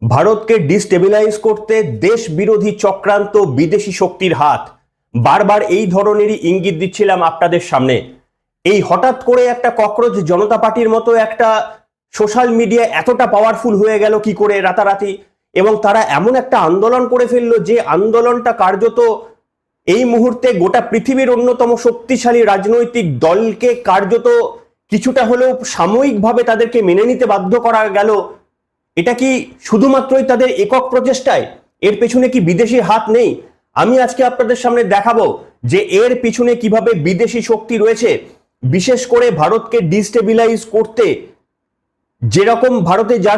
ভারতকে ডিস্টেবিলাইজ করতে দেশ বিরোধী চক্রান্ত, বিদেশি শক্তির হাত, বারবার এই ধরনেরই ইঙ্গিত দিচ্ছিলাম আপনাদের সামনে। এই হঠাৎ করে একটা ককরোচ জনতা পার্টির মতো একটা সোশ্যাল মিডিয়া এতটা পাওয়ারফুল হয়ে গেল কি করে রাতারাতি, এবং তারা এমন একটা আন্দোলন করে ফেললো যে আন্দোলনটা কার্যত এই মুহূর্তে গোটা পৃথিবীর অন্যতম শক্তিশালী রাজনৈতিক দলকে কার্যত কিছুটা হলেও সাময়িকভাবে তাদেরকে মেনে নিতে বাধ্য করা গেল। এটা কি শুধুমাত্রই তাদের একক প্রচেষ্টায়? এর পেছনে কি বিদেশি হাত নেই? আমি আজকে আপনাদের সামনে দেখাবো যে এর পিছনে কিভাবে বিদেশি শক্তি রয়েছে। বিশেষ করে ভারতকে ডিস্টেবিলাইজ করতে যেরকম ভারতে যা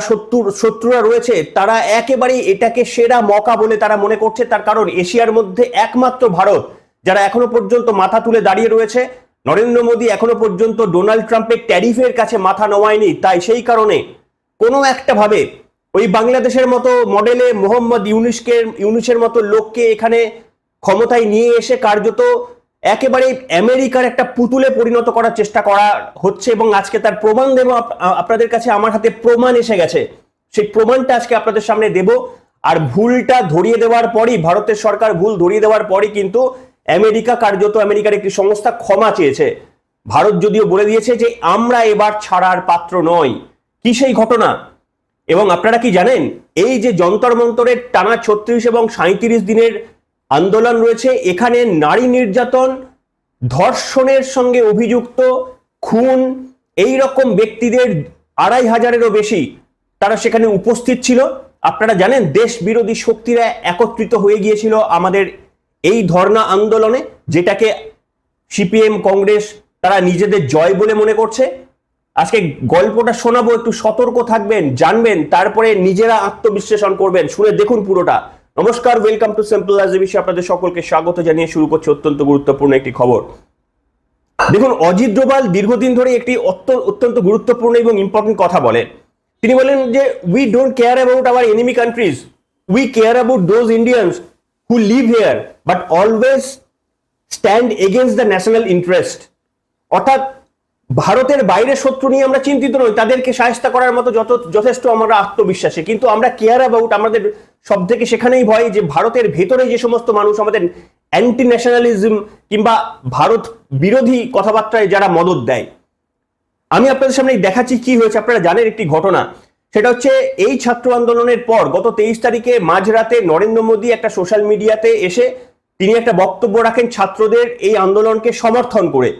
শত্রুরা রয়েছে, তারা একেবারেই এটাকে সেরা মওকা বলে তারা মনে করছে। তার কারণ এশিয়ার মধ্যে একমাত্র ভারত যারা এখনো পর্যন্ত মাথা তুলে দাঁড়িয়ে রয়েছে। নরেন্দ্র মোদী এখনো পর্যন্ত ডোনাল্ড ট্রাম্পের ট্যারিফের কাছে মাথা নোয়ায়নি। তাই সেই কারণে কোনো একটা ভাবে ওই বাংলাদেশের মতো মডেলে মোহাম্মদ ইউনুসের মতো লোককে এখানে ক্ষমতায় নিয়ে এসে কার্যত একেবারে আমেরিকার একটা পুতুলে পরিণত করার চেষ্টা করা হচ্ছে। এবং আজকে তার প্রমাণ দেব আপনাদের কাছে। আমার হাতে প্রমাণ এসে গেছে, সেই প্রমাণটা আজকে আপনাদের সামনে দেব। আর ভুলটা ধরিয়ে দেওয়ার পরই, ভারতের সরকার ভুল ধরিয়ে দেওয়ার পরই কিন্তু আমেরিকা কার্যত, আমেরিকার একটি সংস্থা ক্ষমা চেয়েছে। ভারত যদিও বলে দিয়েছে যে আমরা এবার ছাড়ার পাত্র নই। কি সেই ঘটনা? এবং আপনারা কি জানেন, এই যে যন্তর মন্তরের টানা 36 এবং 37 দিনের আন্দোলন রয়েছে, এখানে নারী নির্যাতন, ধর্ষণের সঙ্গে অভিযুক্ত, খুন, এই রকম ব্যক্তিদের 2500-এরও বেশি তারা সেখানে উপস্থিত ছিল। আপনারা জানেন দেশ বিরোধী শক্তিরা একত্রিত হয়ে গিয়েছিল আমাদের এই ধর্ণা আন্দোলনে, যেটাকে সিপিএম, কংগ্রেস তারা নিজেদের জয় বলে মনে করছে। আজকে গল্পটা শোনাবো, একটু সতর্ক থাকবেন, জানবেন, তারপরে নিজেরা আত্মবিশ্লেষণ করবেন। শুনে দেখুন পুরোটা। নমস্কার, welcome to simple as a বিষয়। আপনাদের সকলকে স্বাগত জানিয়ে শুরু করছে অত্যন্ত গুরুত্বপূর্ণ একটি খবর। দেখুন, অজিত ডোভাল দীর্ঘদিন ধরে একটি অত্যন্ত গুরুত্বপূর্ণ এবং ইম্পর্টেন্ট কথা বলেন। তিনি বলেন যে we don't care about our enemy countries, we care about those Indians who live here but always stand against the national interest. অর্থাৎ ভারতের বাইরের শত্রু নিয়ে আমরা চিন্তিত নই, তাদেরকে সাহায্য করার মতো যথেষ্ট আমরা আত্মবিশ্বাসী, কিন্তু আমরা কেয়ার অ্যাবাউট, আমাদের সব থেকে সেখানেই ভয় যে ভারতের ভেতরে যে সমস্ত মানুষ আমাদের অ্যান্টি ন্যাশনালিজম কিংবা ভারত বিরোধী কথাবার্তায় যারা মদত দেয়। আমি আপনাদের সামনে দেখাচ্ছি কি হয়েছে। আপনারা জানেন একটি ঘটনা, সেটা হচ্ছে এই ছাত্র আন্দোলনের পর গত 23 তারিখে মাঝরাতে নরেন্দ্র মোদী একটা সোশ্যাল মিডিয়াতে এসে তিনি একটা বক্তব্য রাখেন ছাত্রদের এই আন্দোলনকে সমর্থন করে।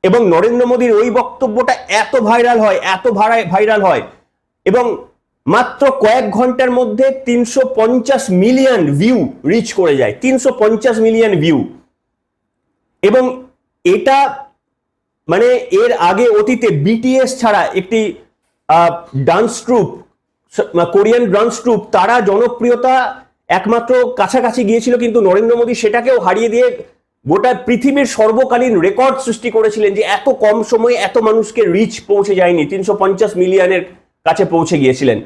এবং নরেন্দ্র মোদীর ওই বক্তব্যটা এত ভাইরাল হয় এবং মাত্র কয়েক ঘন্টার মধ্যে 350 মিলিয়ন ভিউ রিচ করে যায়। 350 মিলিয়ন ভিউ। এবং এটা মানে এর আগে অতীতে বিটিএস ছাড়া একটি dance troupe, Korean dance troupe, তারা জনপ্রিয়তা একমাত্র কাছাকাছি গিয়েছিল, কিন্তু নরেন্দ্র মোদী সেটাকেও হারিয়ে দিয়ে গোটা পৃথিবীর সর্বকালীন রেকর্ড সৃষ্টি করেছিলেন যে এত কম সময়ে এত মানুষকে রিচ পৌঁছে যায়নি, 350 মিলিয়নের কাছে পৌঁছে গিয়েছিলেন।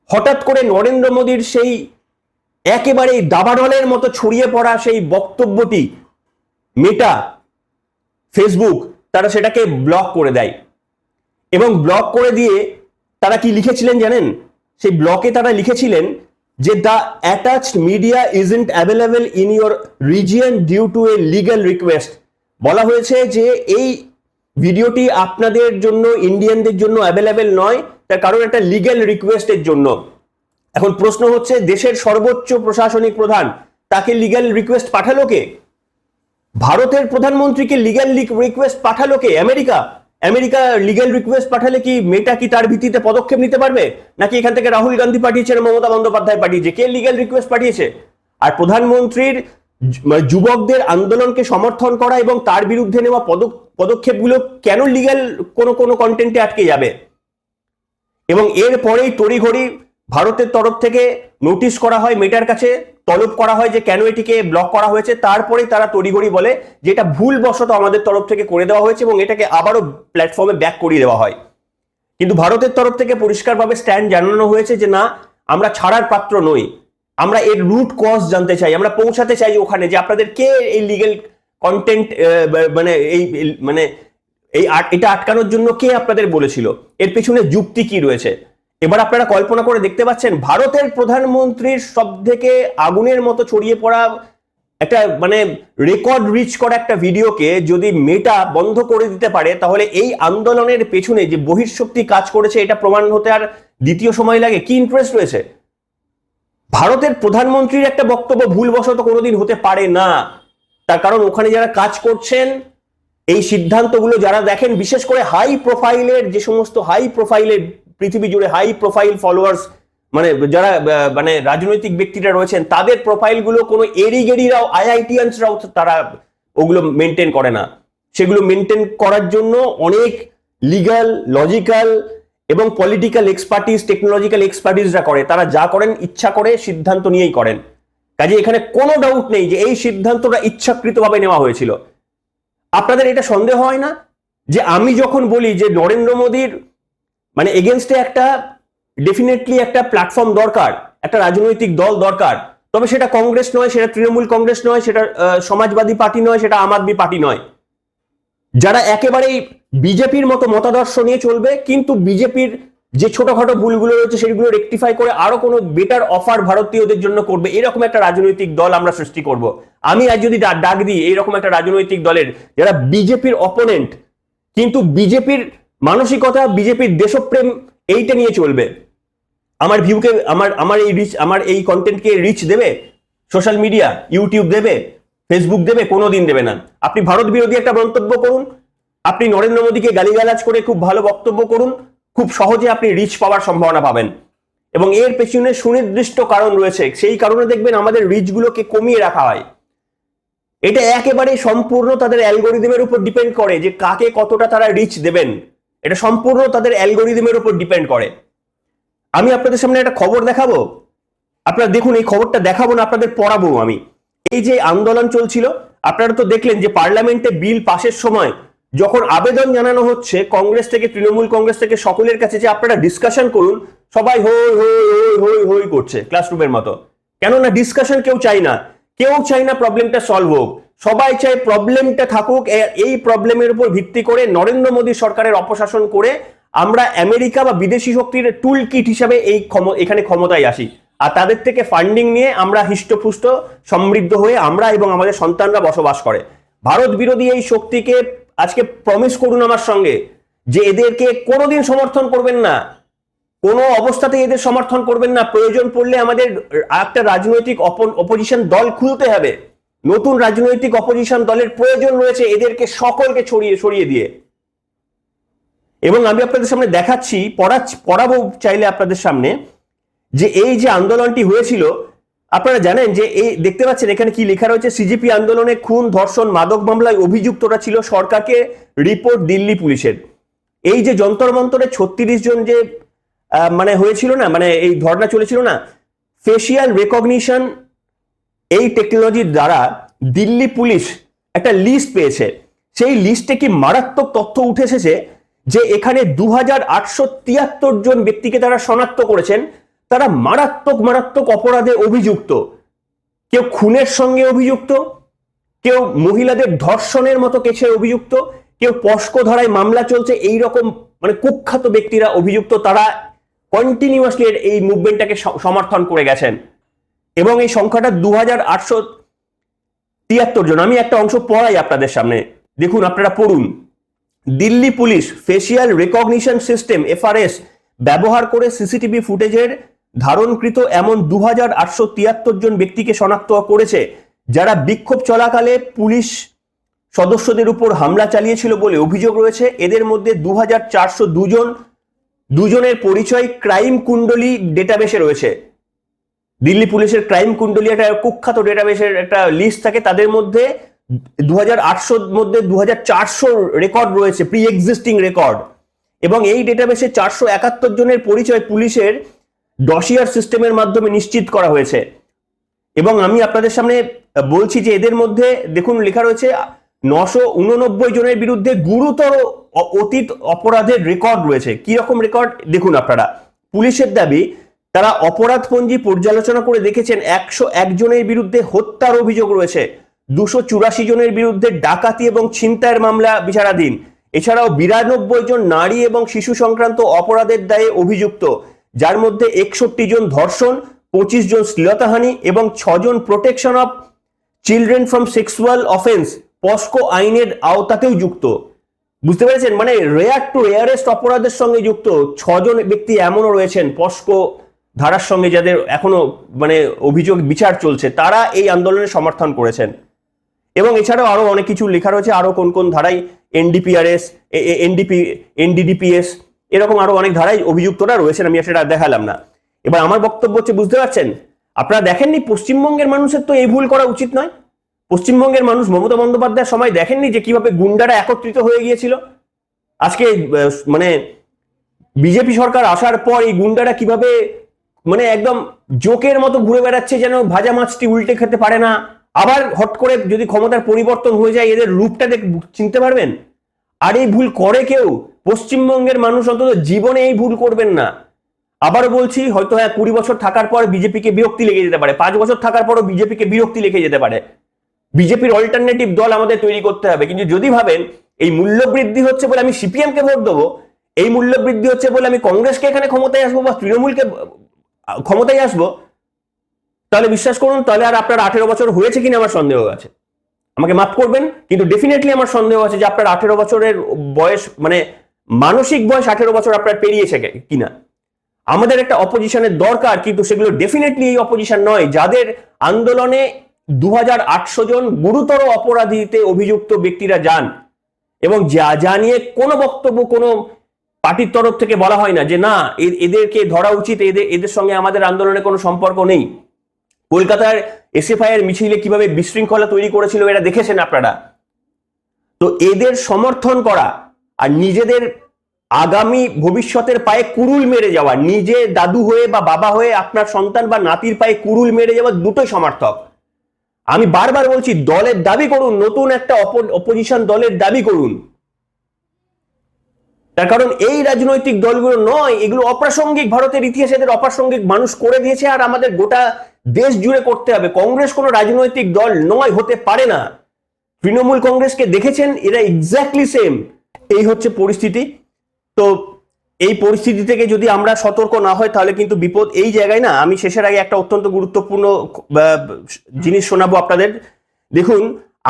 হঠাৎ করে নরেন্দ্র মোদীর সেই একেবারেই দাবানলের মতো ছড়িয়ে পড়া সেই বক্তব্যটি মেটা, ফেসবুক, তারা সেটাকে ব্লক করে দেয়। এবং ব্লক করে দিয়ে তারা কি লিখেছিলেন জানেন? সেই ব্লকে তারা লিখেছিলেন যে the attached media isn't available in your region due to a legal request. বলা হয়েছে যে এই ভিডিওটি আপনাদের জন্য, ইন্ডিয়ানদের জন্য অ্যাভেলেবল নয়, তার কারণ একটা লিগ্যাল রিকোয়েস্টের জন্য। এখন প্রশ্ন হচ্ছে, দেশের সর্বোচ্চ প্রশাসনিক প্রধান, তাকে লিগ্যাল রিকোয়েস্ট পাঠালো কে? ভারতের প্রধানমন্ত্রীকে লিগ্যাল রিকোয়েস্ট পাঠালো কে? আমেরিকা লিগ্যাল রিকোয়েস্ট পাঠালে কি মেটা কি তার ভিত্তিতে পদক্ষেপ নিতে পারবে? নাকি এখান থেকে রাহুল গান্ধী পাঠিয়েছে, মমতা বন্দ্যোপাধ্যায় পাঠিয়েছে? কে লিগ্যাল রিকোয়েস্ট পাঠিয়েছে? আর প্রধানমন্ত্রীর যুবকদের আন্দোলনকে সমর্থন করা এবং তার বিরুদ্ধে নেওয়া পদক্ষেপগুলো কেন লিগ্যাল কোনো কন্টেন্টে আটকে যাবে? এবং এরপরেই তড়িঘড়ি ভারতের তরফ থেকে নোটিশ করা হয়, মেটার কাছে তলব করা হয় যে কেন এটিকে ব্লক করা হয়েছে। তারপরেই তারা তড়িঘড়ি বলে যে এটা ভুলবশত আমাদের তরফ থেকে করে দেওয়া হয়েছে এবং এটাকে আবারও প্ল্যাটফর্মে ব্যাক করিয়ে দেওয়া হয়। কিন্তু ভারতের তরফ থেকে পরিষ্কারভাবে স্ট্যান্ড জানানো হয়েছে যে না, আমরা ছাড়ার পাত্র নই, আমরা এর রুট কজ জানতে চাই, আমরা পৌঁছাতে চাই ওখানে যে আপনাদের কে এই লিগ্যাল কন্টেন্ট এটা আটকানোর জন্য কে আপনাদের বলেছিল, এর পেছনে যুক্তি কি রয়েছে। এবার আপনারা কল্পনা করে দেখতে পাচ্ছেন ভারতের প্রধানমন্ত্রীর সব থেকে আগুনের মতো ছড়িয়ে পড়া একটা মানে রেকর্ড রিচ করা একটা ভিডিওকে যদি মেটা বন্ধ করে দিতে পারে, তাহলে এই আন্দোলনের পেছনে যে বহিঃশক্তি কাজ করেছে এটা প্রমাণ হতে আর দ্বিতীয় সময় লাগে? কি ইন্টারেস্ট রয়েছে? ভারতের প্রধানমন্ত্রীর একটা বক্তব্য ভুলবশত কোনোদিন হতে পারে না, তার কারণ ওখানে যারা কাজ করছেন এই সিদ্ধান্তগুলো যারা দেখেন, বিশেষ করে হাই প্রোফাইলের যে সমস্ত হাই প্রোফাইলের পৃথিবী জুড়ে হাই প্রোফাইল ফলোয়ার্স মানে যারা মানে রাজনৈতিক ব্যক্তিরা রয়েছেন, তাদের প্রোফাইলগুলো কোনো এরিগেরিরাও আইআইটিয়ানসরাও তারা ওগুলো মেনটেন করে না। সেগুলো মেনটেন করার জন্য অনেক লিগ্যাল, লজিক্যাল এবং পলিটিক্যাল এক্সপার্টিস, টেকনোলজিক্যাল এক্সপার্টিসরা করে। তারা যা করেন ইচ্ছা করে সিদ্ধান্ত নিয়েই করেন। কাজে এখানে কোনো ডাউট নেই যে এই সিদ্ধান্তটা ইচ্ছাকৃতভাবে নেওয়া হয়েছিল। আপনাদের এটা সন্দেহ হয় না যে আমি যখন বলি যে নরেন্দ্র মোদীর মানে এগেনস্টে একটা ডেফিনেটলি একটা প্ল্যাটফর্ম দরকার, একটা রাজনৈতিক দল দরকার, তবে সেটা কংগ্রেস নয়, সেটা তৃণমূল কংগ্রেস নয়, সেটা সমাজবাদী পার্টি নয়, সেটা আম আদমি পার্টি নয়, যারা একেবারেই বিজেপির মতো মতাদর্শ নিয়ে চলবে কিন্তু বিজেপির যে ছোটখাটো ভুলগুলো রয়েছে সেগুলো রেকটিফাই করে আরো কোনো বেটার অফার ভারতীয়দের জন্য করবে, এরকম একটা রাজনৈতিক দল আমরা সৃষ্টি করব। আমি আজ যদি ডাক দিই এইরকম একটা রাজনৈতিক দলের যারা বিজেপির অপোনেন্ট কিন্তু বিজেপির মানসিকতা, বিজেপির দেশপ্রেম এইটা নিয়ে চলবে, আমার ভিউকে আমার এই কন্টেন্টকে রিচ দেবে? সোশ্যাল মিডিয়া, ইউটিউব দেবে, ফেসবুক দেবে? কোনোদিন দেবে না। আপনি ভারত বিরোধী একটা মন্তব্য করুন, আপনি নরেন্দ্র মোদীকে গালিগালাজ করে খুব ভালো বক্তব্য করুন, খুব সহজে আপনি রিচ পাওয়ার সম্ভাবনা পাবেন। এবং এর পেছনে সুনির্দিষ্ট কারণ রয়েছে, সেই কারণে দেখবেন আমাদের রিচগুলোকে কমিয়ে রাখা হয়। এটা একেবারে সম্পূর্ণ তাদের অ্যালগোরিদমের উপর ডিপেন্ড করে যে কাকে কতটা তারা রিচ দেবেন, এটা সম্পূর্ণ তাদের অ্যালগোরিদমের উপর ডিপেন্ড করে। আমি আপনাদের সামনে একটা খবর দেখাবো, আপনারা দেখুন। এই খবরটা দেখাবো না, আপনাদের পড়াবো আমি। এই যে আন্দোলন চলছিল, আপনারা তো দেখলেন যে পার্লামেন্টে বিল পাশের সময় যখন আবেদন জানানো হচ্ছে কংগ্রেস থেকে, তৃণমূল কংগ্রেস থেকে, সকলের কাছে যে আপনারা ডিসকাশন করুন, সবাই হই হই হই হই হই করছে ক্লাসরুমের মতো। কেননা ডিসকাশন কেউ চাই না, কেউ চাই না প্রবলেমটা সলভ হোক, সবাই চায় প্রবলেমটা থাকুক। এই প্রবলেমের উপর ভিত্তি করে নরেন্দ্র মোদী সরকারের অপশাসন করে আমরা আমেরিকা বা বিদেশি শক্তির টুল কিট হিসাবে এখানে ক্ষমতায় আসি, আর তাদের থেকে ফান্ডিং নিয়ে আমরা হিষ্টপুষ্ট সমৃদ্ধ হয়ে আমরা এবং আমাদের সন্তানরা বসবাস করে। ভারত বিরোধী এই শক্তিকে আজকে প্রমিস করুন আমার সঙ্গে যে এদেরকে কোনোদিন সমর্থন করবেন না, কোনো অবস্থাতেই এদের সমর্থন করবেন না। প্রয়োজন পড়লে আমাদের একটা রাজনৈতিক অপোজিশন দল খুলতে হবে, নতুন রাজনৈতিক অপোজিশন দলের প্রয়োজন রয়েছে এদেরকে সকলকে সরিয়ে দিয়ে। এবং আমি আপনাদের সামনে দেখাচ্ছি, পড়াবো চাইলে আপনাদের সামনে, যে এই যে আন্দোলনটি হয়েছিল আপনারা জানেন যে এই দেখতে পাচ্ছেন এখানে কি লেখা রয়েছে, সিজিপি আন্দোলনে খুন, ধর্ষণ, মাদক মামলায় অভিযুক্তরা ছিল সরকারকে রিপোর্ট দিল্লি পুলিশের। এই যে যন্তর মন্তরে 36 জন যে মানে হয়েছিল না, মানে এই ধর্ণা চলেছিল না, ফেসিয়াল রেকগনিশন এই টেকনোলজির দ্বারা দিল্লি পুলিশ একটা লিস্ট পেয়েছে। সেই লিস্টে কি মারাত্মক তথ্য উঠে এসেছে যে এখানে 2873 জন ব্যক্তিকে তারা শনাক্ত করেছেন, তারা মারাত্মক অপরাধে অভিযুক্ত। কেউ খুনের সঙ্গে অভিযুক্ত, কেউ মহিলাদের ধর্ষণের মতো কেসে অভিযুক্ত, কেউ পস্কো ধারায় মামলা চলছে, এই রকম মানে কুখ্যাত ব্যক্তিরা অভিযুক্ত। তারা কন্টিনিউয়াসলি এই মুভমেন্টটাকে সমর্থন করে গেছেন এবং এই সংখ্যাটা 2873 জন। আমি একটা অংশ পড়াই আপনাদের সামনে, দেখুন, আপনারা পড়ুন। Delhi police facial recognition system FRS ব্যবহার করে সিসিটিভি ফুটেজের ধারণকৃত এমন 2873 জন ব্যক্তিকে শনাক্ত করেছে যারা বিক্ষোভ চলাকালে পুলিশ সদস্যদের উপর হামলা চালিয়েছিল বলে অভিযোগ রয়েছে। এদের মধ্যে 2402 জনের পরিচয় ক্রাইম কুণ্ডলী ডেটাবেসে রয়েছে। দিল্লি পুলিশের ক্রাইম কুণ্ডলী একটা কুখ্যাত ডেটাবেসের একটা লিস্ট থাকে, তাদের মধ্যে 2800 মধ্যে 2400 রেকর্ড রয়েছে, প্রি এক্সিস্টিং রেকর্ড। এবং এই ডেটাবেসে 471 জনের পরিচয় পুলিশের ডসিয়ার সিস্টেমের মাধ্যমে নিশ্চিত করা হয়েছে। এবং আমি আপনাদের সামনে বলছি যে এদের মধ্যে দেখুন লেখা রয়েছে 989 জনের বিরুদ্ধে গুরুতর অতীত অপরাধের রেকর্ড রয়েছে। কি রকম রেকর্ড দেখুন আপনারা। পুলিশের দাবি তারা অপরাধপঞ্জি পর্যালোচনা করে দেখেছেন 101 জনের বিরুদ্ধে হত্যার অভিযোগ রয়েছে, 284 জনের বিরুদ্ধে ডাকাতি এবং ছিনতাইয়ের মামলা বিচারাধীন। এছাড়াও 92 জন নারী এবং শিশু সংক্রান্ত অপরাধের দায়ে অভিযুক্ত। যার মধ্যে 61 জন ধর্ষণ, 25 জন শ্লীলতাহানি এবং 6 জন protection of children from sexual offence POCSO আইনের আওতাতেও যুক্ত। বুঝতে পেরেছেন, মানে রেয়ার টু রেয়ারেস্ট অপরাধের সঙ্গে যুক্ত 6 জন ব্যক্তি এমনও রয়েছেন পস্কো ধারার সঙ্গে, যাদের এখনো মানে অভিযোগ বিচার চলছে, তারা এই আন্দোলনের সমর্থন করেছেন। এবং এছাড়াও আরো অনেক কিছু লেখা রয়েছে, আরো কোন কোন ধারায় এনডিপিআরএস, এনডিডিপিএস, এরকম আরো অনেক ধারায় অভিযুক্তরা রয়েছেন, আমি সেটা দেখালাম না। এবার আমার বক্তব্য হচ্ছে, বুঝতে পারছেন, আপনারা দেখেননি পশ্চিমবঙ্গের মানুষের তো এই ভুল করা উচিত নয়। পশ্চিমবঙ্গের মানুষ মমতা বন্দ্যোপাধ্যায়ের সময় দেখেননি যে কিভাবে গুন্ডারা একত্রিত হয়ে গিয়েছিল? আজকে মানে বিজেপি সরকার আসার পর এই গুন্ডারা কিভাবে মানে একদম জোকের মতো ঘুরে বেড়াচ্ছে, যেন ভাজা মাছটি উল্টে খেতে পারে না। আবার হট করে যদি ক্ষমতার পরিবর্তন হয়ে যায়, এদের রূপটা চিনতে পারবেন। আর এই ভুল করে কেউ? পশ্চিমবঙ্গের মানুষ অন্তত জীবনে এই ভুল করবেন না। আবারও বলছি, হয়তো 20 বছর থাকার পর বিজেপিকে বিরক্তি লেগে যেতে পারে, 5 বছর থাকার পরও বিজেপিকে বিরক্তি লেগে যেতে পারে। বিজেপির অল্টারনেটিভ দল আমাদের তৈরি করতে হবে। কিন্তু যদি ভাবেন এই মূল্য বৃদ্ধি হচ্ছে বলে আমি সিপিএম কে ভোট দেবো, এই মূল্য বৃদ্ধি হচ্ছে বলে আমি কংগ্রেসকে এখানে ক্ষমতায় আসবো বা তৃণমূলকে ক্ষমতায় আসবো, তাহলে বিশ্বাস করুন, তাহলে আর আপনার 18 বছর হয়েছে কিনা আমার সন্দেহ আছে। আমাকে মাফ করবেন, কিন্তু ডেফিনেটলি আমার সন্দেহ আছে যে আপনার 18 বছরের বয়স, মানে মানসিক বয়স 18 বছর আপনার পেরিয়েছে কিনা। আমাদের একটা অপোজিশনের দরকার, কিন্তু সেগুলো ডেফিনেটলি এই অপোজিশন নয় যাদের আন্দোলনে 2800 জন গুরুতর অপরাধীতে অভিযুক্ত ব্যক্তিরা যান, এবং যা নিয়ে কোনো বক্তব্য কোনো পার্টির তরফ থেকে বলা হয় না যে না এদেরকে ধরা উচিত, এদের সঙ্গে আমাদের আন্দোলনে কোনো সম্পর্ক নেই। কলকাতার এসএফআই এর মিছিলে কিভাবে বিশৃঙ্খলা তৈরি করেছিল এটা দেখেছেন আপনারা। তো এদের সমর্থন করা আর নিজেদের আগামী ভবিষ্যতের পায়ে কুড়ুল মেরে যাওয়া, নিজে দাদু হয়ে বা বাবা হয়ে আপনার সন্তান বা নাতির পায়ে কুড়ুল মেরে যাওয়া, দুটোই সমর্থক। আমি বারবার বলছি, দলের দাবি করুন, নতুন একটা অপোজিশন দলের দাবি করুন। তার কারণ এই রাজনৈতিক দলগুলো নয়, এগুলো অপ্রাসঙ্গিক, ভারতের ইতিহাসে এদের অপ্রাসঙ্গিক মানুষ করে দিয়েছে, আর আমাদের গোটা দেশ জুড়ে করতে হবে। কংগ্রেস কোনো রাজনৈতিক দল নয়, হতে পারে না। তৃণমূল কংগ্রেসকে দেখেছেন, এরা এক্স্যাক্টলি সেম। এই হচ্ছে পরিস্থিতি। তো এই পরিস্থিতি থেকে যদি আমরা সতর্ক না হয় তাহলে কিন্তু বিপদ এই জায়গায় না। আমি শেষের আগে একটা অত্যন্ত গুরুত্বপূর্ণ জিনিস শোনাবো আপনাদের। দেখুন,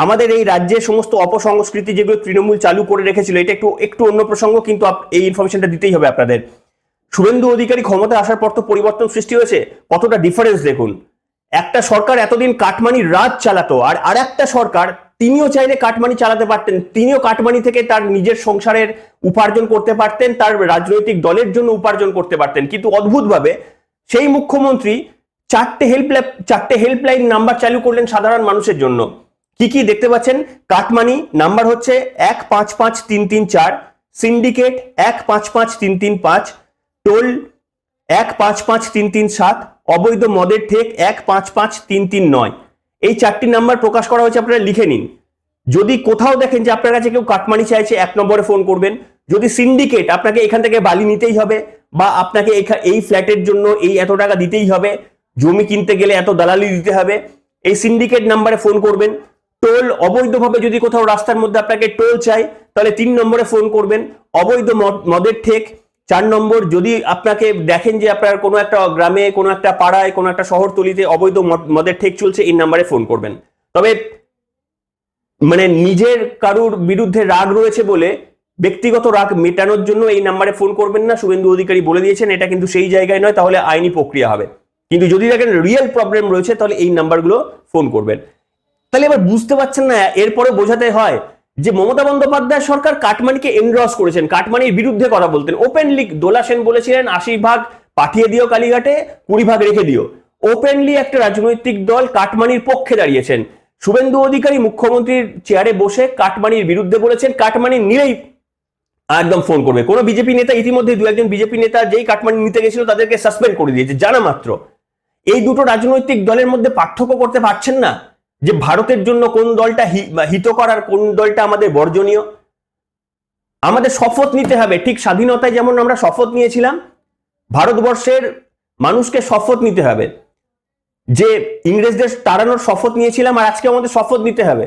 আমাদের এই রাজ্যে সমস্ত অপসংস্কৃতি যেগুলো তৃণমূল চালু করে রেখেছিল, এটা একটু অন্য প্রসঙ্গ, কিন্তু এই ইনফরমেশনটা দিতেই হবে আপনাদের। শুভেন্দু অধিকারী ক্ষমতা আসার পর তো পরিবর্তন সৃষ্টি হয়েছে, কতটা ডিফারেন্স দেখুন। একটা সরকার এতদিন কাটমানি রাজ চালাতো, আর একটা সরকার তিনিও চাইলে কাটমানি চালাতে পারতেন, তিনিও কাটমানি থেকে তার নিজের সংসারের উপার্জন করতে পারতেন, তার রাজনৈতিক দলের জন্য উপার্জন করতে পারতেন। কিন্তু অদ্ভুতভাবে সেই মুখ্যমন্ত্রী 4টে হেল্পলাইন নাম্বার চালু করলেন সাধারণ মানুষের জন্য। কি কি দেখতে পাচ্ছেন? কাটমানি নাম্বার হচ্ছে 155334, সিন্ডিকেট 155335, টোল 155337, অবৈধ মদের ঠেক 155339। এই 4টি নাম্বার প্রকাশ করা হয়েছে, আপনারা লিখে নিন। যদি কোথাও দেখেন যে আপনার কাছে কেউ কাটমানি চাইছে, 1 নম্বরে ফোন করবেন। যদি সিন্ডিকেট, আপনাকে এখান থেকে বালি নিতেই হবে, বা আপনাকে এই ফ্ল্যাটের জন্য এই এত টাকা দিতেই হবে, জমি কিনতে গেলে এত দালালি দিতে হবে, এই সিন্ডিকেট নাম্বারে ফোন করবেন। টোল, অবৈধভাবে যদি কোথাও রাস্তার মধ্যে আপনাকে টোল চাই, তাহলে 3 নম্বরে ফোন করবেন। অবৈধ মদের ঠেক 4 নম্বর। যদি আপনাকে দেখেন যে আপনার কোনো একটা গ্রামে, কোনো একটা পাড়ায়, কোনো একটা শহরতলিতে অবৈধ মদের ঠেক চলছে, এই নাম্বারে ফোন করবেন। তবে মানে নিজের কারুর বিরুদ্ধে রাগ রয়েছে বলে ব্যক্তিগত রাগ মেটানোর জন্য এই নাম্বারে ফোন করবেন না, শুভেন্দু অধিকারী বলে দিয়েছেন। এটা কিন্তু সেই জায়গায় নয়, তাহলে আইনি প্রক্রিয়া হবে। কিন্তু যদি দেখেন রিয়েল প্রবলেম রয়েছে, তাহলে এই নাম্বারগুলো ফোন করবেন। তাহলে এবার বুঝতে পারছেন না, এরপরে বোঝাতে হয় যে মমতা বন্দ্যোপাধ্যায় সরকার কাটমানিকে এনড্রস করেছেন, কাটমানির বিরুদ্ধে কথা বলতেন ওপেনলি। দোলা সেন বলেছিলেন 80 ভাগ পাঠিয়ে দিও কালীঘাটে, 20 ভাগ রেখে দিও। ওপেনলি একটা রাজনৈতিক দল কাটমানির পক্ষে দাঁড়িয়েছেন। শুভেন্দু অধিকারী মুখ্যমন্ত্রীর চেয়ারে বসে কাটমানির বিরুদ্ধে বলেছেন, কাটমানি নিলেই একদম ফোন করবে। কোনো বিজেপি নেতা, ইতিমধ্যে 2-1 বিজেপি নেতা যেই কাটমানি নিতে গেছিল তাদেরকে সাসপেন্ড করে দিয়েছে জানা মাত্র। এই দুটো রাজনৈতিক দলের মধ্যে পার্থক্য করতে পারছেন না যে ভারতের জন্য কোন দলটা হিতকর আর কোন দলটা আমাদের বর্জনীয়। আমাদের শপথ নিতে হবে, ঠিক স্বাধীনতায় যেমন আমরা শপথ নিয়েছিলাম, ভারতবর্ষের মানুষকে শপথ নিতে হবে যে ইংরেজদের তাড়ানোর শপথ নিয়েছিলাম, আর আজকে আমাদের শপথ নিতে হবে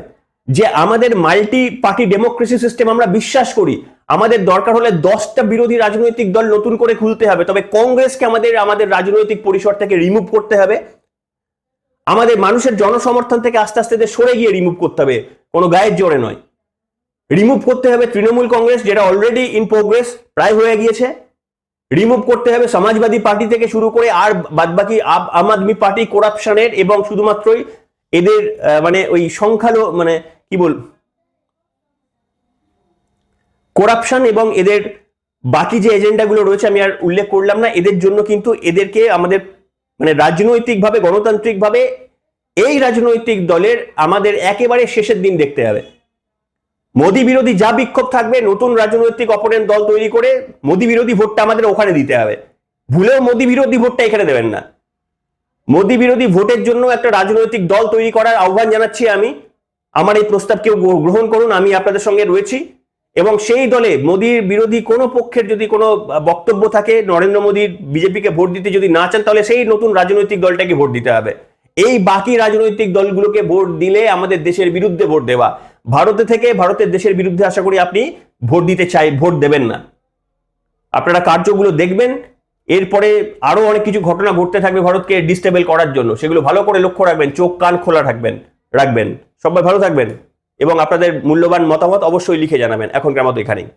যে আমাদের মাল্টি পার্টি ডেমোক্রেসি সিস্টেম আমরা বিশ্বাস করি। আমাদের দরকার হলে 10টা বিরোধী রাজনৈতিক দল নতুন করে খুলতে হবে, তবে কংগ্রেসকে আমাদের রাজনৈতিক পরিসর থেকে রিমুভ করতে হবে। আমাদের মানুষের জনসমর্থন থেকে আস্তে আস্তে সরে গিয়ে রিমুভ করতে হবে, কোনো গায়ের জোরে নয়। রিমুভ করতে হবে তৃণমূল কংগ্রেস, যেটা অলরেডি ইন প্রোগ্রেস, প্রায় হয়ে গিয়েছে। রিমুভ করতে হবে সমাজবাদী পার্টি থেকে শুরু করে আর বাদবাকি আম আদমি পার্টি করাপশনের এবং শুধুমাত্রই এদের মানে ওই সংখ্যালো মানে কি বল করাপশন এবং এদের বাকি যে এজেন্ডাগুলো রয়েছে আমি আর উল্লেখ করলাম না, এদের জন্য কিন্তু এদেরকে আমাদের মানে রাজনৈতিকভাবে গণতান্ত্রিকভাবে এই রাজনৈতিক দলের আমাদের একেবারে শেষের দিন দেখতে হবে। মোদী বিরোধী যা বিক্ষোভ থাকবে নতুন রাজনৈতিক অপোনেন্ট দল তৈরি করে মোদী বিরোধী ভোটটা আমাদের ওখানে দিতে হবে। ভুলেও মোদী বিরোধী ভোটটা এখানে দেবেন না। মোদী বিরোধী ভোটের জন্য একটা রাজনৈতিক দল তৈরি করার আহ্বান জানাচ্ছি আমি। আমার এই প্রস্তাবকেও গ্রহণ করুন, আমি আপনাদের সঙ্গে রয়েছি। এবং সেই দলে মোদীর বিরোধী কোনো পক্ষের যদি কোনো বক্তব্য থাকে, নরেন্দ্র মোদীর বিজেপিকে ভোট দিতে যদি না চান, তাহলে সেই নতুন রাজনৈতিক দলটাকে ভোট দিতে হবে। এই বাকি রাজনৈতিক দলগুলোকে ভোট দিলে আমাদের দেশের বিরুদ্ধে ভোট দেওয়া। ভারতে থেকে ভারতের দেশের বিরুদ্ধে আশা করি আপনি ভোট দিতে ভোট দেবেন না। আপনারা কার্যগুলো দেখবেন, এরপরে আরো অনেক কিছু ঘটনা ঘটতে থাকবে ভারতকে ডিস্টেবল করার জন্য, সেগুলো ভালো করে লক্ষ্য রাখবেন, চোখ কান খোলা রাখবেন। সবাই ভালো থাকবেন এবং আপনাদের মূল্যবান মতামত অবশ্যই লিখে জানাবেন। এখনকার মতো এখানেই।